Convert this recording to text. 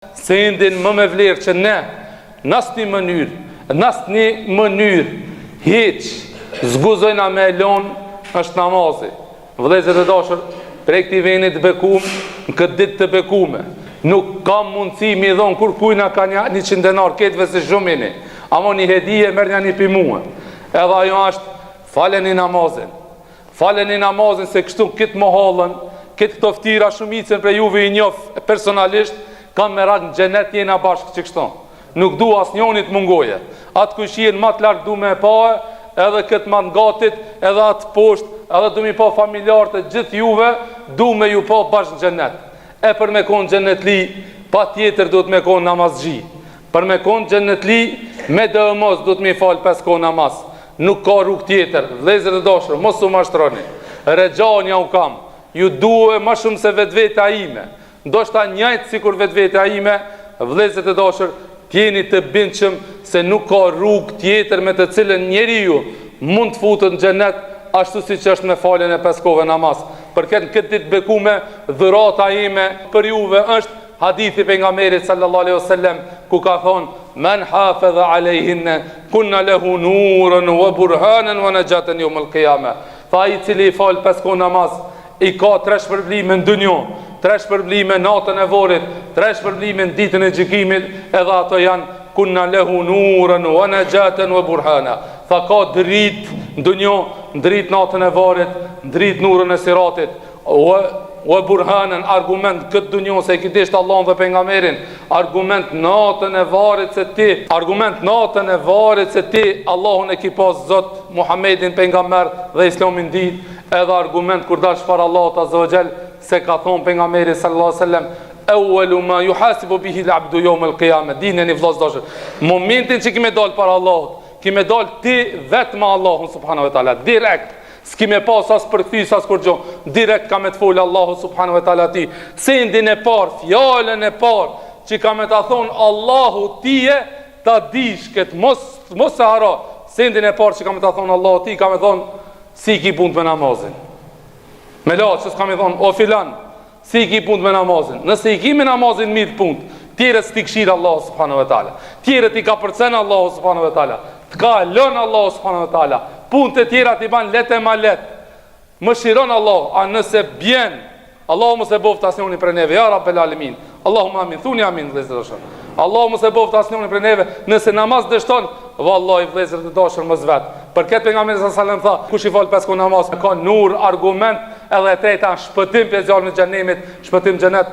se ndin më me vlerë që ne në asnjë mënyrë hiç zguzojna me elon është namazi. Vëllezër e dashur, prej këtij veni të bekuar, në këtë ditë të bekuar, nuk kam mundësi mi dhon kur kujna ka 100 denar ketëve se shumini, ama një hedije merr një pi mua. Edhe ajo është faleni namazin. Faleni namazin se kështu këtë mohallën, këtë këto ftira shumicën për juve i njoh personalisht, kam me rak në xhenet jena bashkë që kështu. Nuk du asnjoni të mungoje. Atë kushien më të lartë du me pa, edhe këtë më ngatit, edhe atë poshtë, edhe du mi pa familjarë të gjithë juve, du me ju pa bashkë në xhenet. E për me konë xhenetli, pa tjetër du të me konë namazgji. Për me konë xhenetli, me dëmos du të mi falë 5 kohë namaz. Nuk ka rrugë tjetër. Vëllezër të dashur, mos u mashtroni. Rexhanja u kam. Ju duhe më shumë se vetveta ime. Ndoshta njëjtë sikur vetveta ime, vëllezër të dashur, jeni të bindshëm se nuk ka rrugë tjetër me të cilën njeriu mund të futet në xhenet ashtu siç është me faljen e 5 kohëve namaz. Përket këtë ditë bekume, dhurata ime për juve është hadithi pejgamberit sallallahu alaihi wasallam ku ka thonë men hafadha alejhinne kunna lahu nuran wa burhanan wa najatan yawm al-qiyamah. Fa ai cili i fal 5 kohë namaz i ka 3 shpërblime në dunjë, 3 shpërblime natën e vorit, 3 shpërblime në ditën e gjykimit, edhe ato janë kunna lahu nuran wa najatan wa burhana. Tha ka dritë në dunjë, dritë natën e vorit, dritë nurën e siratit, wa burhanan, argument këtë dunjë se i kitishtë Allahun dhe pejgamberin, argument natën e varit se ti Allahun e ki pas Zot, Muhammedin pejgamber dhe Islamin dit, edhe argument kur dash para Allahut azza wa jall se ka thonë pejgamberi sallallahu alaihi wasallam awwalu ma yuhasibu bihi al-abdu yawm al-qiyamah. Dineni vëllezër dashur, momentin që kime dal para Allahut, kime dal ti vetëm Allahun subhanahu wa taala direkt. S'ki me pas as përkthys as kur gjo, direkt ka me të folë Allahu subhanahu wa taala ti. Sendin e parë, fjalën e parë që ka me ta thonë Allahu tije ta dish këtë mos e haro. Sendin e parë që ka me ta thonë Allahu ti ka me thonë si ki punë me namazin. Me laç s'ka me thonë o filan, si ki punë me namazin. Nëse i ki me namazin mirë punë, tjerët s'ti këshirë Allahu subhanahu wa taala. Tjerët i ka përcen Allahu subhanahu wa taala. T'ka lën Allahu subhanahu wa taala. Punë të tjera t'i ban letë e ma letë. Më shiron Allah, a nëse bjen, Allahu më se boft asnjoni për neve, ja Rabbel Alamin. Allahumma amin, thuni amin, vëllezër të dashur. Allahu më se boft asnjoni për neve, nëse namaz dështon, vallahi vëllezër të dashur mos vet. Për këtë pejgamberi sallallahu alajhi wasallam tha, kush i fal 5 kohë namaz, ka nur, argument, edhe e treta shpëtim pe zjarrin e xhenemit, shpëtim xhenet.